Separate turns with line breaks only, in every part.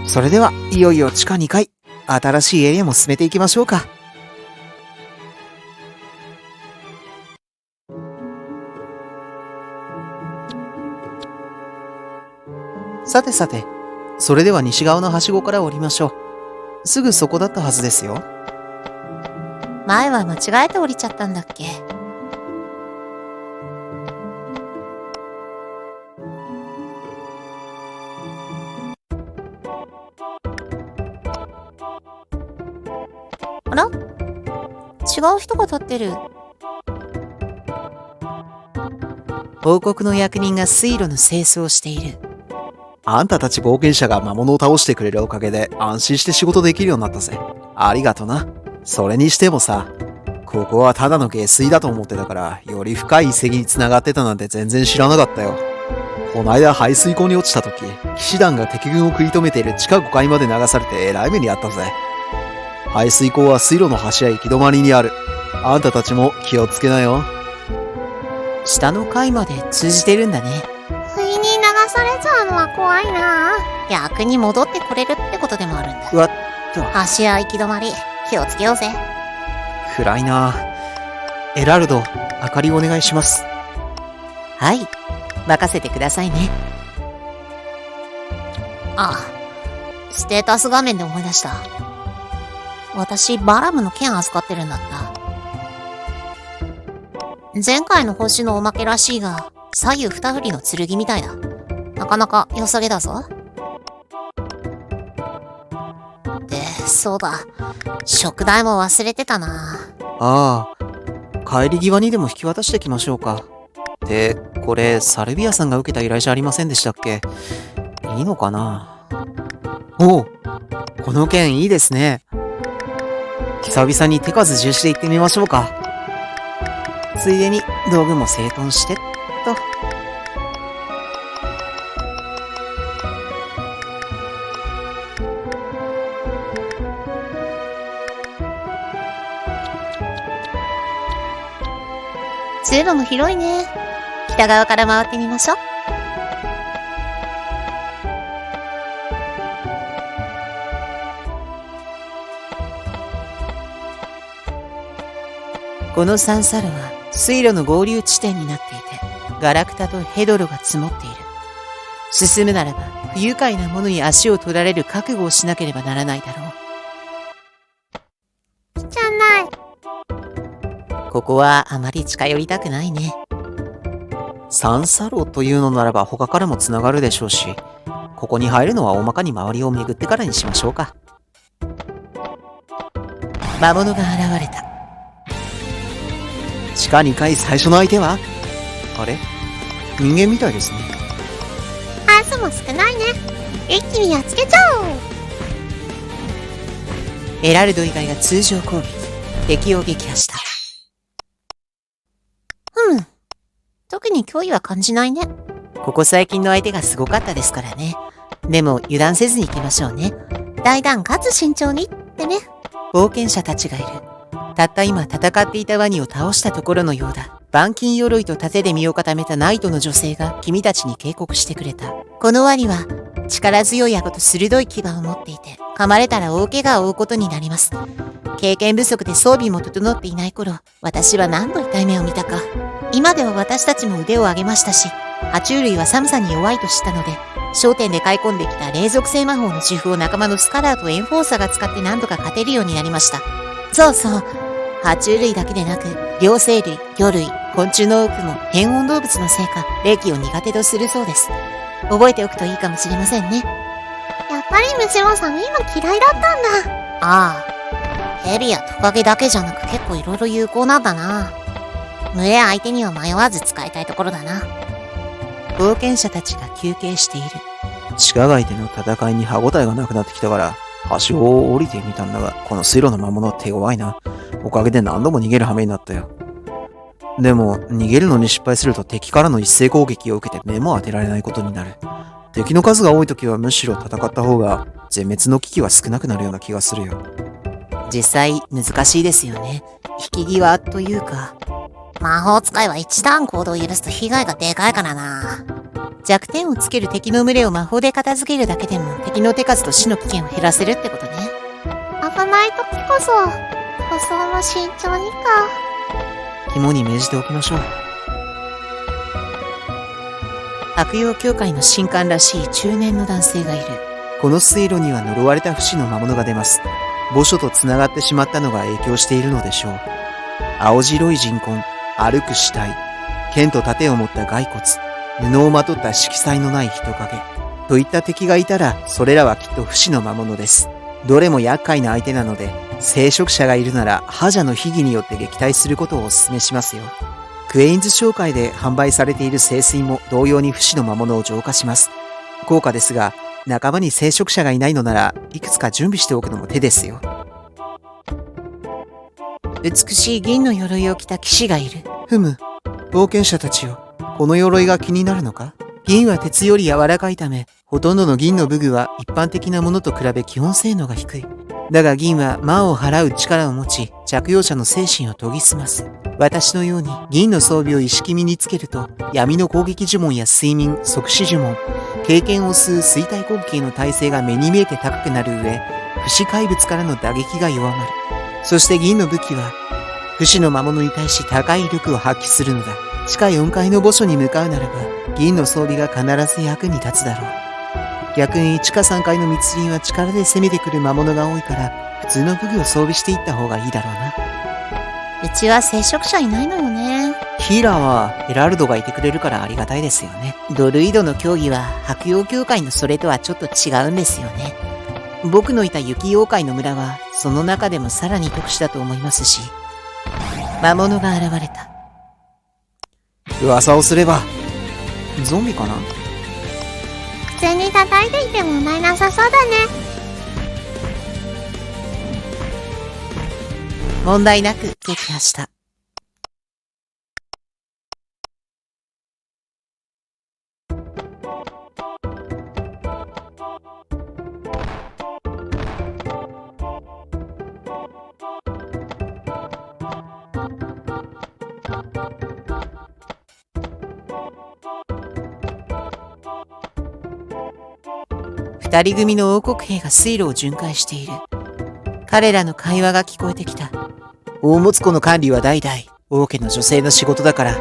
それでは、いよいよ地下2階、新しいエリアも進めていきましょうか。さてさて、それでは西側のはしごから降りましょう。すぐそこだったはずですよ。
前は間違えて降りちゃったんだっけ。あら？違う人が立ってる。
王国の役人が水路の清掃をしている。あんたたち冒険者が魔物を倒してくれるおかげで安心して仕事できるようになったぜ。ありがとな。それにしてもさ、ここはただの下水だと思ってたから、より深い遺跡に繋がってたなんて全然知らなかったよ。こないだ排水溝に落ちた時、騎士団が敵軍を食い止めている地下5階まで流されてえらい目にあったぜ。排水溝は水路の端や行き止まりにある。あんたたちも気をつけなよ。下の階まで通じてるんだね。
不意に流されちゃうのは怖いな。逆に戻ってこれるってことでもあるんだ。
うわっと。
橋や行き止まり、気をつけようぜ。
暗いな。エラルド、明かりをお願いします。
はい、任せてくださいね。あ、ステータス画面で思い出した。私、バラムの剣預かってるんだった。前回の星のおまけらしいが、左右二振りの剣みたいだ。なかなか良さげだぞ。で、そうだ。食代も忘れてたな。
ああ、帰り際にでも引き渡してきましょうか。で、これ、サルビアさんが受けた依頼じゃありませんでしたっけ？いいのかな？おう、この剣いいですね。久々に手数重視で行ってみましょうか。ついでに道具も整頓してっと。
通路も広いね。北側から回ってみましょう。
この三サルは水路の合流地点になっていて、ガラクタとヘドロが積もっている。進むならば不愉快なものに足を取られる覚悟をしなければならないだろう。
じゃない。
ここはあまり近寄りたくないね。三サ路というのならば他からもつながるでしょうし、ここに入るのは大まかに周りを巡ってからにしましょうか。魔物が現れた。地下2階最初の相手は？あれ？人間みたいですね。
数も少ないね。一気にやっつけちゃおう。
エラルド以外が通常攻撃。敵を撃破した。
特に脅威は感じないね。
ここ最近の相手がすごかったですからね。でも油断せずに行きましょうね。
大胆かつ慎重にってね。
冒険者たちがいる。たった今戦っていたワニを倒したところのようだ。板金鎧と盾で身を固めたナイトの女性が君たちに警告してくれた。
このワニは力強い顎と鋭い牙を持っていて、噛まれたら大怪我を負うことになります。経験不足で装備も整っていない頃、私は何度痛い目を見たか。今では私たちも腕を上げましたし、爬虫類は寒さに弱いと知ったので、商店で買い込んできた霊属性魔法の呪符を仲間のスカラーとエンフォーサーが使って何とか勝てるようになりました。そうそう。爬虫類だけでなく、両生類、魚類、昆虫の多くも変温動物のせいか、霊気を苦手とするそうです。覚えておくといいかもしれませんね。やっぱり虫も寒いの嫌いだったんだ。ああ。ヘビやトカゲだけじゃなく結構いろいろ有効なんだな。群れ相手には迷わず使いたいところだな。
冒険者たちが休憩している。地下街での戦いに歯応えがなくなってきたから、はしごを降りてみたんだが、この水路の魔物手強いな。おかげで何度も逃げる羽目になったよ。でも、逃げるのに失敗すると敵からの一斉攻撃を受けて目も当てられないことになる。敵の数が多い時はむしろ戦った方が全滅の危機は少なくなるような気がするよ。実際難しいですよね。引き際というか。
魔法使いは一段行動を許すと被害がでかいからな。弱点をつける敵の群れを魔法で片付けるだけでも敵の手数と死の危険を減らせるってことね。
危ない時こそ、塗装も慎重にか。
肝に銘じておきましょう。
悪用教会の神官らしい中年の男性がいる。
この水路には呪われた不死の魔物が出ます。墓所と繋がってしまったのが影響しているのでしょう。青白い人痕、歩く死体、剣と盾を持った骸骨、布をまとった色彩のない人影といった敵がいたら、それらはきっと不死の魔物です。どれも厄介な相手なので、聖職者がいるなら覇者の秘技によって撃退することをお勧めしますよ。クエインズ商会で販売されている聖水も同様に不死の魔物を浄化します。高価ですが、仲間に聖職者がいないのならいくつか準備しておくのも手ですよ。
美しい銀の鎧を着た騎士がいる。
ふむ、冒険者たちよ。この鎧が気になるのか？銀は鉄より柔らかいため、ほとんどの銀の武具は一般的なものと比べ基本性能が低い。だが銀は魔を払う力を持ち、着用者の精神を研ぎ澄ます。私のように銀の装備を意識身につけると、闇の攻撃呪文や睡眠、即死呪文、経験を吸う衰退攻撃への耐性が目に見えて高くなる上、不死怪物からの打撃が弱まる。そして銀の武器は、不死の魔物に対し高い力を発揮するのだ。地下4階の墓所に向かうならば、銀の装備が必ず役に立つだろう。逆に地下3階の密林は力で攻めてくる魔物が多いから、普通の武具を装備していった方がいいだろうな。
うちは聖職者いないのよね。
ヒーラーはヘラルドがいてくれるからありがたいですよね。
ドルイドの競技は白妖教会のそれとはちょっと違うんですよね。僕のいた雪妖怪の村はその中でもさらに特殊だと思いますし。魔物が現れた。
噂をすれば、ゾンビかな？
普通に叩いていて問題なさそうだね。
問題なく撃破した。二人組の王国兵が水路を巡回している。彼らの会話が聞こえてきた。
大持子の管理は代々、王家の女性の仕事だから、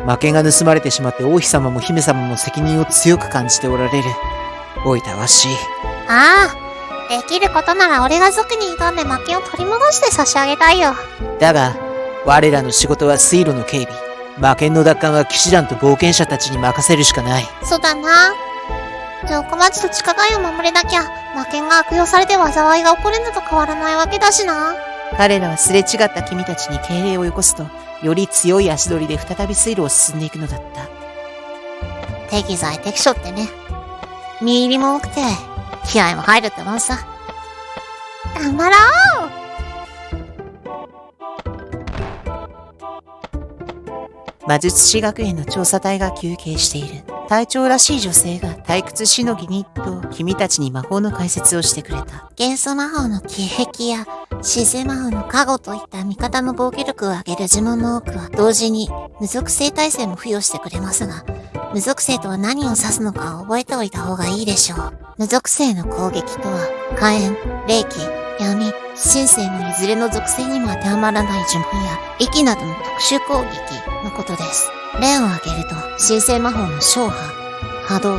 魔剣が盗まれてしまって王妃様も姫様も責任を強く感じておられる。おいたわしい。
ああ、できることなら俺が族に挑んで負けを取り戻して差し上げたいよ。
だが、我らの仕事は水路の警備。魔剣の奪還は騎士団と冒険者たちに任せるしかない。
そうだな。城下町と地下街を守れなきゃ、魔剣が悪用されて災いが起こるのと変わらないわけだしな。
彼らはすれ違った君たちに敬礼をよこすと、より強い足取りで再び水路を進んでいくのだった。
適材適所ってね。身入りも多くて、気合も入るってもんさ。頑張ろう。
魔術師学園の調査隊が休憩している。隊長らしい女性が退屈しのぎにと君たちに魔法の解説をしてくれた。
元素魔法の気壁や自然魔法の加護といった味方の防御力を上げる呪文の多くは同時に無属性耐性も付与してくれますが、無属性とは何を指すのかを覚えておいた方がいいでしょう。無属性の攻撃とは火炎、霊気、闇、神聖のいずれの属性にも当てはまらない呪文や息などの特殊攻撃のことです。例を挙げると、神聖魔法の昇波、波動、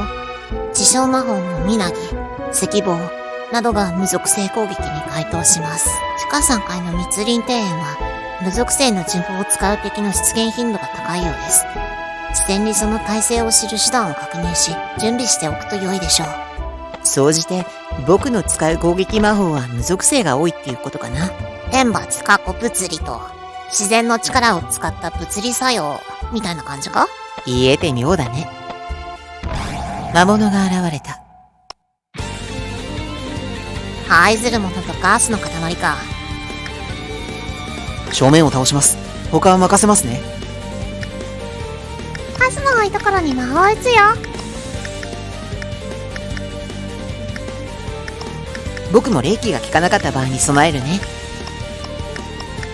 自称魔法の身なぎ、赤棒などが無属性攻撃に該当します。地下3階の密林庭園は、無属性の呪文を使う敵の出現頻度が高いようです。事前にその耐性を知る手段を確認し、準備しておくと良いでしょう。
総じて、僕の使う攻撃魔法は無属性が多いっていうことかな。
天罰物理と、自然の力を使った物理作用、みたいな感じか？
言えて妙だね。魔物が現れた。
愛ずるものとガスの塊か。
正面を倒します。他は任せますね。
カズマがいたからに魔法を打つよ。
僕も霊気が効かなかった場合に備えるね。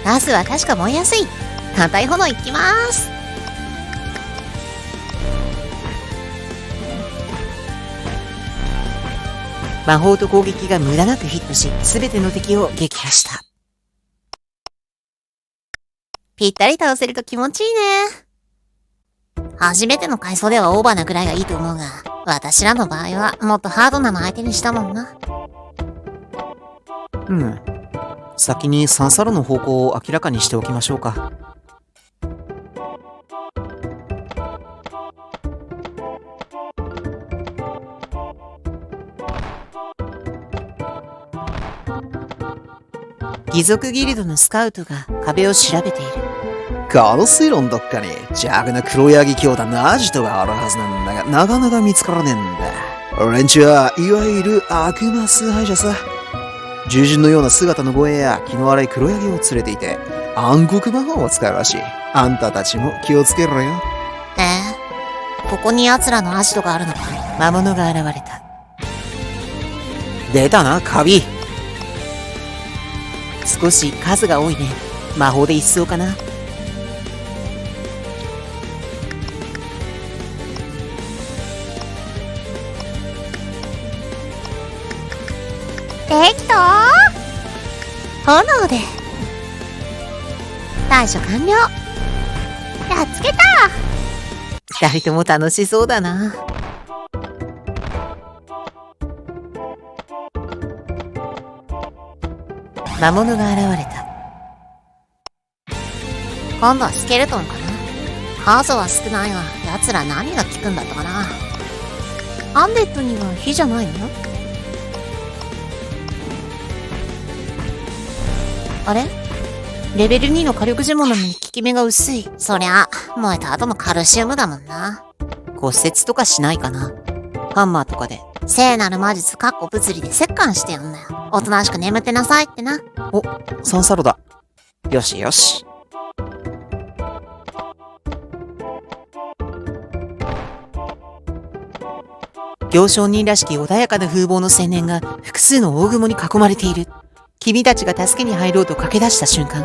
ガスは確か燃えやすい。単体炎いきます。魔法と攻撃が無駄なくヒットし、すべての敵を撃破した。
ぴったり倒せると気持ちいいね。初めての階層ではオーバーなぐらいがいいと思うが、私らの場合はもっとハードなの相手にしたもんな。
先にサンサロの方向を明らかにしておきましょうか。
義族ギルドのスカウトが壁を調べている。
この水路のどっかに邪悪な黒ヤギ兄弟のアジトがあるはずなんだが、なかなか見つからねえんだ。連中はいわゆる悪魔崇拝者さ。獣人のような姿の護衛や気の荒い黒ヤギを連れていて、暗黒魔法を使うらしい。あんたたちも気をつけろよ。
ここに奴らのアジトがあるのか。
魔物が現れた。
出たな、カビ。
少し数が多いね。魔法で一掃かな。
できた炎で。対処完了。やっつけた。
二人とも楽しそうだな。魔物が現れた。
今度はスケルトンかな。数は少ないが、奴ら何が効くんだったかな。
アンデッドには火じゃないの？あれ？レベル2の火力呪文なのに効き目が薄い。
そりゃ、燃えた後のカルシウムだもんな。
骨折とかしないかな。ハンマーとかで。
聖なる魔術物理で折檻してやんなよ。おとなしく眠ってなさいってな。
お、サンサロだ。よしよし。
行商人らしき穏やかな風貌の青年が複数の大雲に囲まれている。君たちが助けに入ろうと駆け出した瞬間、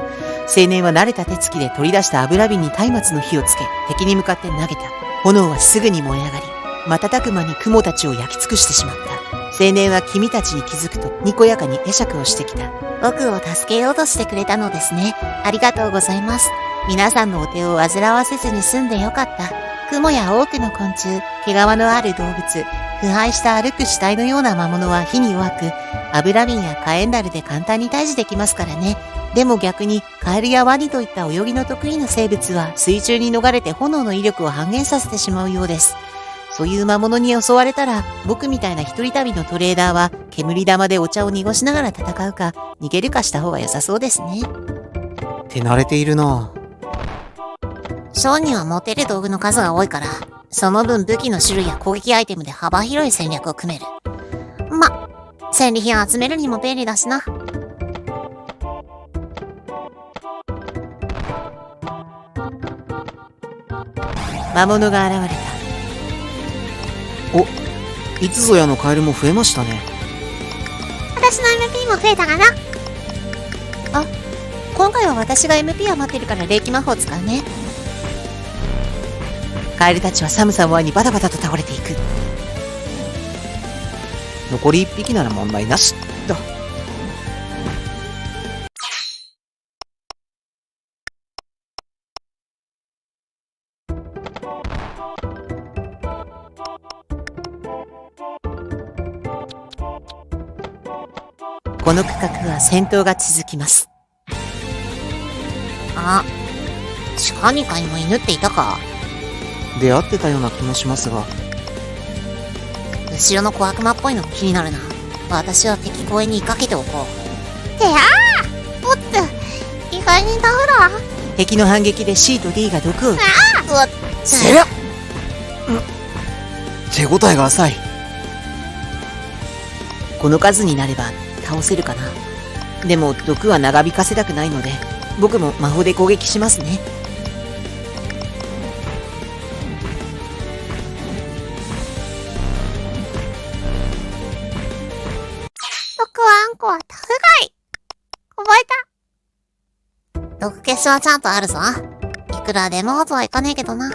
青年は慣れた手つきで取り出した油瓶に松明の火をつけ、敵に向かって投げた。炎はすぐに燃え上がり、瞬く間に雲たちを焼き尽くしてしまった。青年は君たちに気づくと、にこやかに会釈をしてきた。
僕を助けようとしてくれたのですね。ありがとうございます。皆さんのお手を煩わせずに済んでよかった。雲や多くの昆虫、毛皮のある動物、腐敗した歩く死体のような魔物は火に弱く、油瓶や火炎ダルで簡単に退治できますからね。でも逆に、カエルやワニといった泳ぎの得意な生物は水中に逃れて炎の威力を半減させてしまうようです。そういう魔物に襲われたら、僕みたいな一人旅のトレーダーは、煙玉でお茶を濁しながら戦うか、逃げるかした方が良さそうですね。
手慣れているな。
ショーンには持てる道具の数が多いから、その分武器の種類や攻撃アイテムで幅広い戦略を組める。戦利品集めるにも便利だしな。
魔物が現れた。
お、いつぞやのカエルも増えましたね。
私の MP も増えたかな。
あ、今回は私が MP を待ってるから霊気魔法を使うね。カエルたちは寒さを前にバタバタと倒れていく。
残り1匹なら問題なしだ。
この区画は戦闘が続きます。
あ、地下2階にも犬っていたか。
出会ってたような気もしますが。
後ろの小悪魔っぽいの気になるな。私は敵公園に追いかけておこう。てやーおっと、意外にダフラ。
敵の反撃で C と D が毒を受け。
うわっ
せりゃ手応えが浅い。
この数になれば倒せるかな。でも毒は長引かせたくないので、僕も魔法で攻撃しますね。
毒はあんこはタフガイ。覚えた。毒消しはちゃんとあるぞ。いくらでもとはいかねえけどな。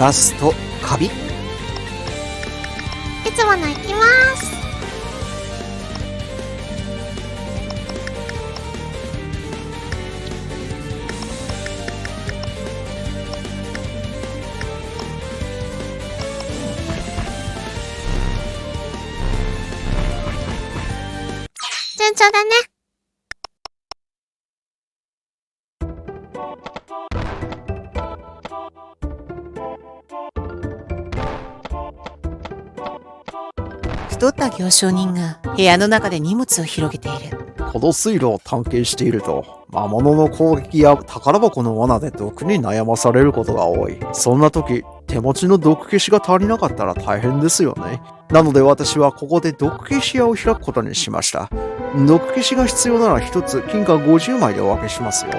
ガスとカビ。
いつもの行きます。順調だね。
太った行商人が部屋の中で荷物を広げている。
この水路を探検していると、魔物の攻撃や宝箱の罠で毒に悩まされることが多い。そんな時、手持ちの毒消しが足りなかったら大変ですよね。なので私はここで毒消し屋を開くことにしました。毒消しが必要なら一つ金貨50枚でお分けしますよ。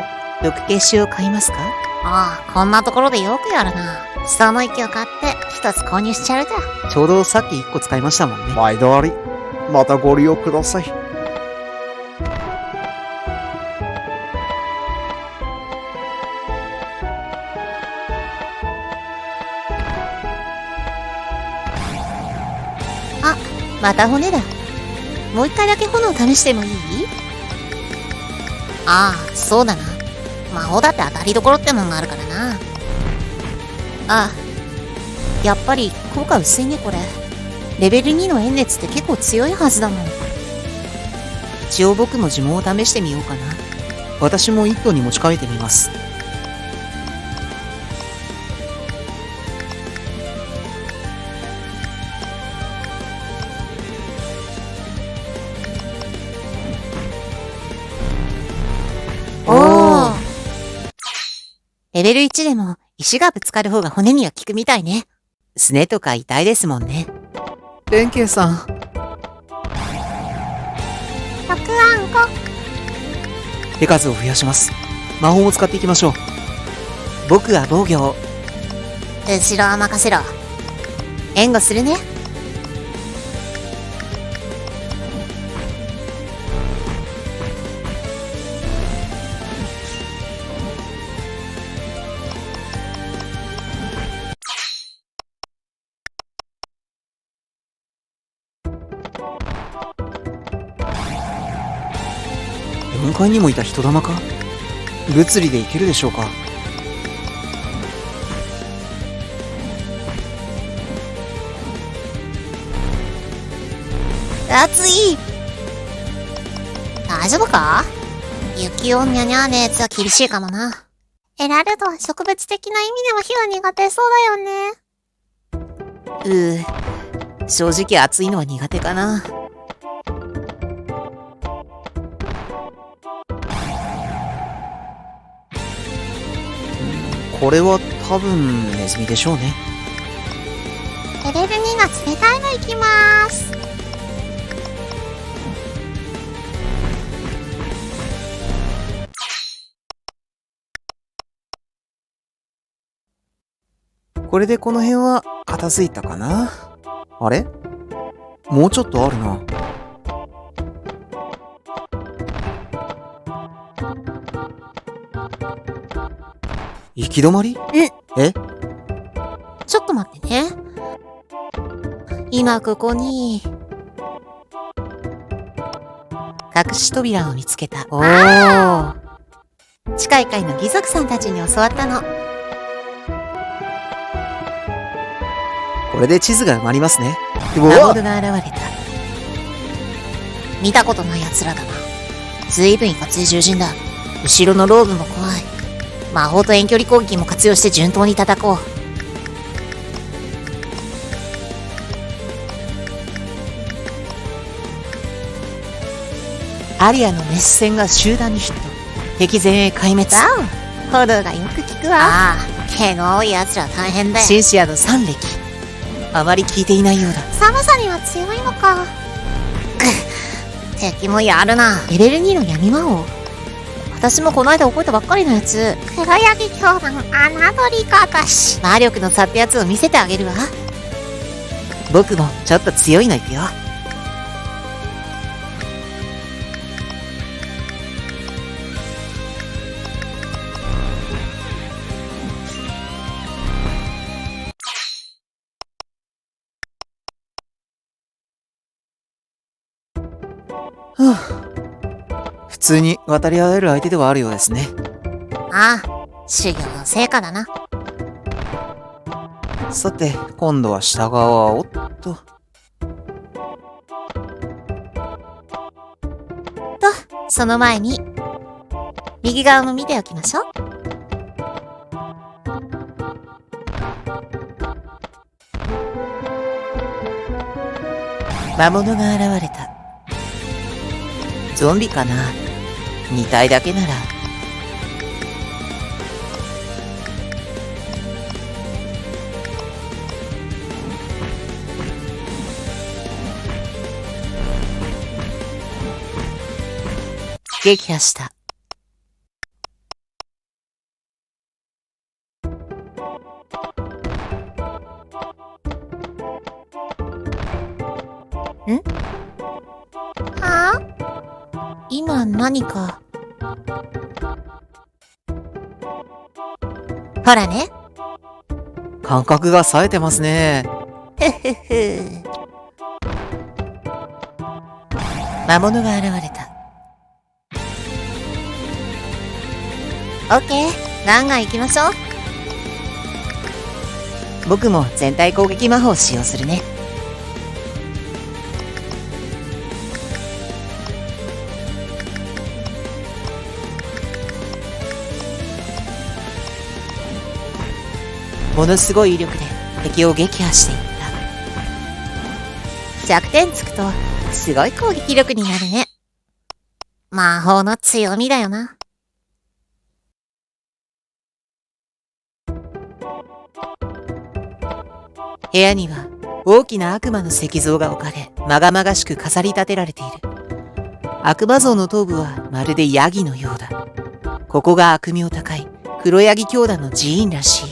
毒消しを買いますか？
ああ、こんなところでよくやるな。その息を買って一つ購入しちゃうか。
ちょうどさっき1個使いましたもんね。
毎度あり。またご利用ください。
また骨だ。もう一回だけ炎を試してもいい？
ああ、そうだな。魔法だって当たりどころってもんがあるからな。
ああ、やっぱり効果薄いねこれ。レベル2の炎熱って結構強いはずだもん。一応僕も呪文を試してみようかな。私も一頭に持ち替えてみます。
おー。
レベル1でも石がぶつかる方が骨には効くみたいね。すねとか痛いですもんね。
弁慶さん。
たくあんこ。
手数を増やします。魔法を使っていきましょう。僕は防御を。
後ろは任せろ。
援護するね。4階にもいた人玉か？物理でいけるでしょうか？
熱い。大丈夫か？雪をにゃにゃーねやつは厳しいかもな。エラルドは植物的な意味でも火が苦手そうだよね。
正直暑いのは苦手かな。これは多分ネズミでしょうね。
レベル2が冷たいのいきまーす。
これでこの辺は片付いたかな。あれ？もうちょっとあるな。行き止まり？え？
ちょっと待ってね。今ここに
隠し扉を見つけた。おー。近い階の義賊さんたちに教わったの。これで地図が埋まりますね。魔物が現れた。
見たことない奴らだな。ずいぶんいかつい獣人だ。後ろのローブも怖い。魔法と遠距離攻撃も活用して順当に叩こう。
アリアの熱戦が集団にヒット。敵前衛壊滅。
炎がよく効くわ。ああ、毛の多い奴ら大変だよ。
シンシアの3歴。あまり効いていないようだ。
寒さには強いのか。敵もやるな。
レベル2の闇魔王。私もこの間覚えたばっかりのやつ。
黒柳教団侮り方し。
魔力の差ってやつを見せてあげるわ。僕もちょっと強いのいくよ。
普通に渡り合える相手ではあるようですね。
ああ、修行の成果だな。
さて、今度は下側をおっと。
その前に、右側も見ておきましょう。
魔物が現れた。ゾンビかな。2体だけなら。撃破した。
はあ？今何か。ほらね。
感覚が冴えてますね。
ふふふ。
魔物が現れた。
オッケー。ガンガン行きましょう。
僕も全体攻撃魔法を使用するね。ものすごい威力で敵を撃破していった。
弱点つくと、すごい攻撃力になるね。魔法の強みだよな。
部屋には大きな悪魔の石像が置かれ、まがまがしく飾り立てられている。悪魔像の頭部はまるでヤギのようだ。ここが悪名高い黒ヤギ教団の寺院らしい。